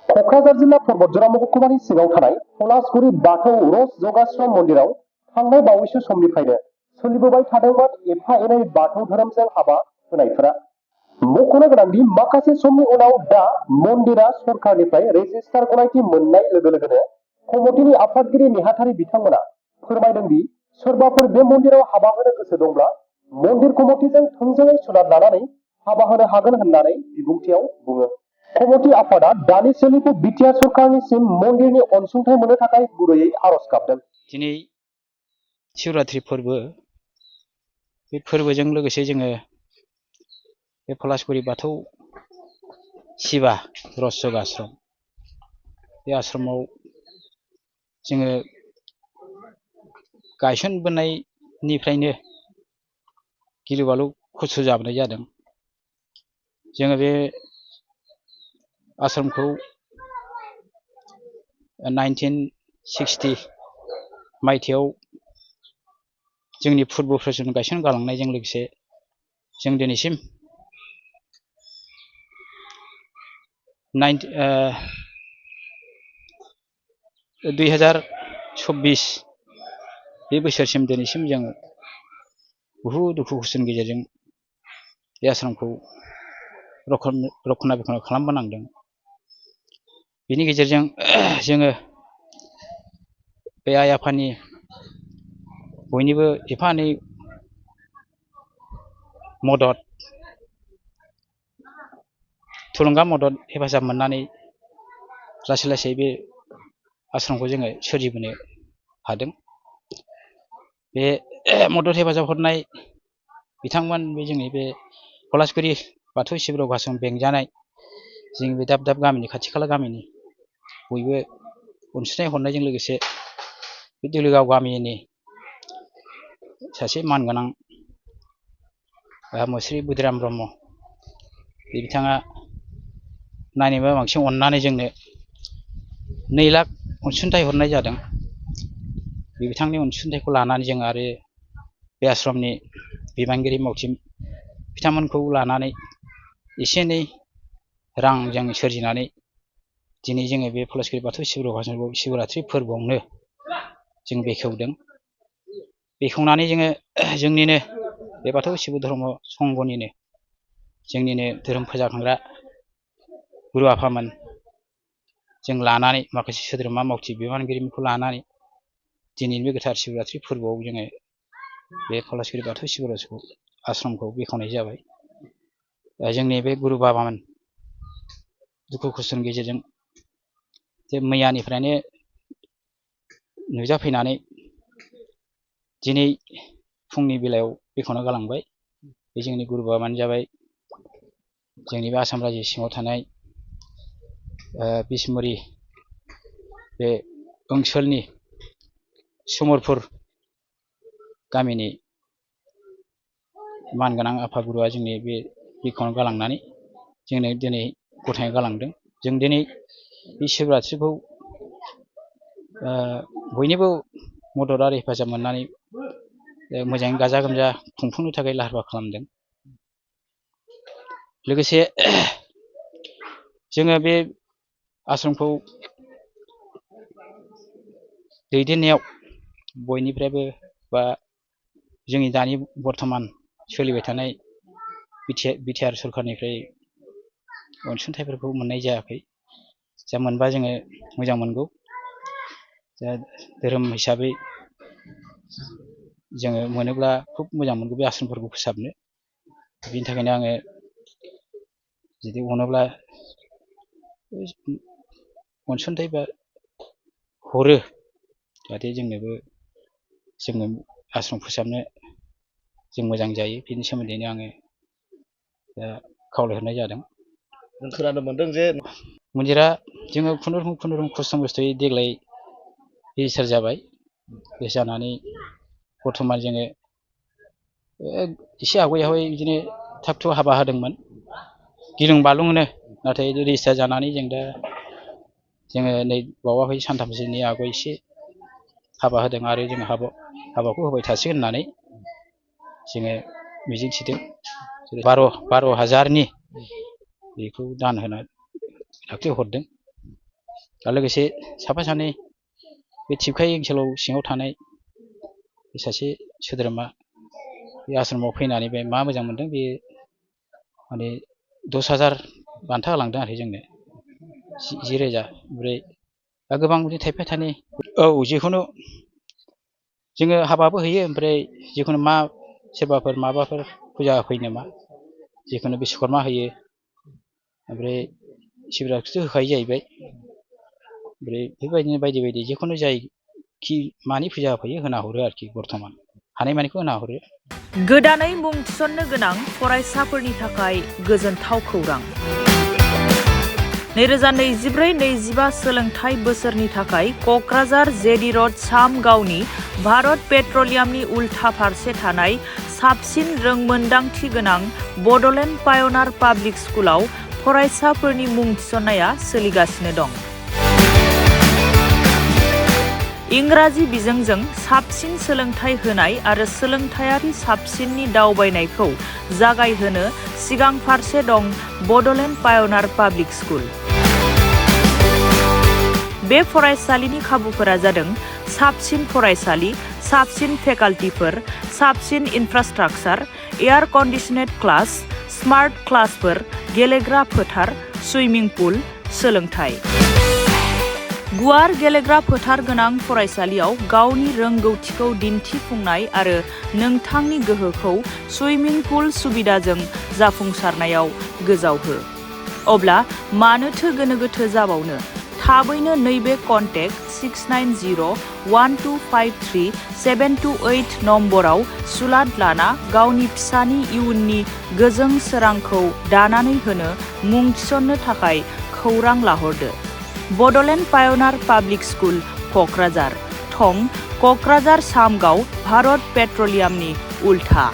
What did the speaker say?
क'क्राझार जिल्ला परबतजरा महकुमानि सिङाव थानाय पलासगुरि बाथौ रस जगाश्रम मन्दिराव थांनाय बावैसो समनिफ्रायनो सोलिबोबाय थादोंमोन एफा एनै बाथौ धोरोमजों हाबा होनायफोरा। मख'नो गोनांदि माखासे समनि उनाव दा मन्दिरा सरकारनिफ्राय रेजिस्टार गनायथि मोननाय लोगो लोगोनो कमिटिनि आफादगिरि नेहाथारि बिथांमोना फोरमायदों दि सोरबाफोर बे मन्दिराव हाबा होनो गोसो दंब्ला मन्दिर कमिटिजों थोंजोङै सुलाद लानानै हाबा होनो हागोन होननानै बिबुंथियाव बुङो। कमिटि आफादा दानि सोलिफु बिटिआर सरकारनिसिम मन्दिरनि अनसुंथाइ मोननो थाखाय गुरैयै आर'ज गाबदों। दिनै शिवरात्रि फोरबो, बे फोरबोजों लोगोसे जोङो बे पलासगुरि बाथौ शिवा रस जगाश्रम, बे आश्रमाव जोङो गायसनबोनायनिफ्रायनो गिलु बालु खस्थ' जाबोनाय जादों। जोङो बे आश्रमखौ 1960 मायथाइयाव जोंनि पुर्बफोरजों गायसन गालांनायजों लोगोसे जों दिनैसिम 2026 बे बोसोरसिम दिनैसिम जों बहुद दुखु खस्थ'नि गेजेरजों बे आश्रमखौ रक्षनाबेक्षन खालामबोनांदों। बेनि गेजेरजों जोङो बे आइ आफानि बयनिबो एफा एनै मदद, थुलुंगा मदद हेफाजाब मोननानै लासै लासै बे आश्रमखौ जोङो सोरजिबोनो हादों। बे मदद हेफाजाब हरनाय बिथांमोन, बे जोंनि बे पलासगुरि बाथौ शिब रगाश्रम बेंजानाय जोंनि बे दाब दाब गामिनि, खाथि खाला गामिनि बयबो अनसुंथाइ हरनायजों लोगोसे बे दुलिगाव गामिनि सासे मानगोनां मुस्रि बुदिराम ब्रह्म, बे बिथाङा नायनोबो बांसिन अननानै जोंनो 2 लाख अनसुंथाइ हरनाय जादों। बे बिथांनि अनसुंथाइखौ लानानै जों आरो बे आश्रमनि बिबानगिरि मावथि बिथांमोनखौ लानानै एसे एनै रां जों सोरजिनानै दिनै जोङो बे पलासगुरि बाथौ शिब रगाश्रमखौ शिवरात्रि फोरबोआवनो जों बेखेवदों। बेखेवनानै जोङो जोंनिनो बे बाथौ शिब धर्म संघनिनो जोंनिनो धोरोम फोजाखांग्रा गुरु आफामोन जों लानानै माखासे सोद्रोमा मावथि बिबानगिरिफोरखौ लानानै दिनैनि बे गोथार शिवरात्रि फोरबोआव जोङो बे पलासगुरि बाथौ शिब आश्रमखौ बेखेवनाय जाबाय। जोंनि बे गुरु बाबामोन दुखु खस्थ'नि गेजेरजों जे मैयानिफ्रायनो नुजाफैनानै दिनै फुंनि बेलायाव बेखेवना गालांबाय। बे जोंनि गुरु बाबायानो जाबाय जोंनि बे आसाम रायजो सिङाव थानाय बिसमुरि बे ओनसोलनि समरपुर गामिनि मानगोनां आफागुरुआ जोंनि बे बेखेवना गालांनानै जोंनो दिनै गथायना गालांदों। जों दिनै बे शिवरात्रिखौ बयनिबो मदद आरो हेफाजाब मोननानै मोजाङै गाजा गोमजा खुंफुंनो थाखाय लाहार फाहार खालामदों। लोगोसे जोङो बे आश्रमखौ दैदेननायाव बयनिफ्रायबो बा जोंनि दानि बर्थमान सोलिबाय थानाय बिटिआर सरकारनिफ्राय अनसुंथाइफोरखौ मोननाय जायाखै। जा मोनबा जोङो मोजां मोनगौ। जा धोरोम हिसाबै जोङो मोनोब्ला खुब मोजां मोनगौ बे आश्रमफोरखौ फोसाबनो। बिनि थाखायनो आङो जुदि अनोब्ला अनसुंथाइ बा हरो, जाहाथे जोंनोबो जोङो आश्रम फोसाबनो जों मोजां जायो। बेनि सोमोन्दैनो आङो दा खावलायहरनाय जादों। जों खोनानो मोनदों जे मन्दिरा जोङो खुनुरुखुम खस्थ' मस्थ'यै देग्लाय रेजिस्टार जाबाय। बे जानानै बर्थमान जोङो एसे आवगायावहाय बिदिनो थाग थुग हाबा होदोंमोन गिलुं बालुंनो, नाथाय रेजिस्टार जानानै जों दा नै बावाखै सानथामसोनि आगोल एसे हाबा होदों आरो जों हाबाखौ होबाय थासिगोन होननानै जोङो मिजिंथिदों। 12,000 बेखौ दान होना दाख्लै हरदों। दा लोगोसे साफा सानै बे थिपखाय ओनसोलाव सिङाव थानाय सासे सोद्रोमा बे आश्रमाव फैनानै बे मा मोजां मोनदों बे माने 10,000 बान्था होलांदों आरो जोंनो 10,000 ओमफ्राय दा गोबां बिदि थाइफा थाइनै औ जिखुनु जोङो हाबाबो होयो ओमफ्राय जिखुनु मा सोरबाफोर माबाफोर फुजा होफैनो मा जिखुनु बिश्वकर्मा होयो ओमफ्राय शिबरात्रिथ' होखायो जाहैबाय ओमफ्राय बेबायदिनो बायदि बायदि जिखुनु जायखि मानि फुजा होफैयो होना हरो आरोखि बर्थमान हानायमानिखौ होना हरो। गोदानै मुं थिसननो गोनां फरायसाफोरनि थाखाय गोजोनथाव खौरां। 2024-25 सोलोंथाइ बोसोरनि थाखाय क'क्राझार जेडि र'ड सामगावनि भारत पेट्रलियामनि उल्था फारसे थानाय साबसिन रोंमोन्दांथि गोनां बड'लेण्ड पाय'नार पाब्लिक स्कुलाव फरायसाफोरनि मुं थिसननाया सोलिगासिनो दं। इंराजि बिजोंजों साबसिन सोलोंथाइ होनाय आरो सोलोंथायारि साबसिननि दावबायनायखौ जागायहोनो सिगां फारसे दं बड'लेण्ड पाय'नार पाब्लिक स्कुल। बे फरायसालिनि खाबुफोरा जादों साबसिन फरायसालि, साबसिन फेकाल्टिफोर, साबसिन इनफ्रास्ट्राक्चार, एयार कन्डिशनेड क्लास, स्मार्ट क्लासफोर, गेलेग्रा फोथार, सुइमिं पुल, सोलोंथाइ। गुवार गेलेग्रा फोथार गोनां फरायसालियाव गावनि रोंगौथिखौ दिन्थिफुंनाय आरो नोंथांनि गोहोखौ सुइमिं पुल सुबिदाजों जाफुंसारनायाव गोजावहो। अब्ला मानोथो गोनो गोथो जाबावनो? थाबैनो नैबे कन्टेक्ट 6901253728 नम्बराव सुलाद लाना गावनि फिसानि इयुननि गोजों सोरांखौ दानानै होनो मुं थिसननो थाखाय खौरां लाहरदो। बड'लेण्ड पाय'नार पाब्लिक स्कुल क'क्राझार, थं क'क्राझार सामगाव भारत पेट्रलियामनि उल्था।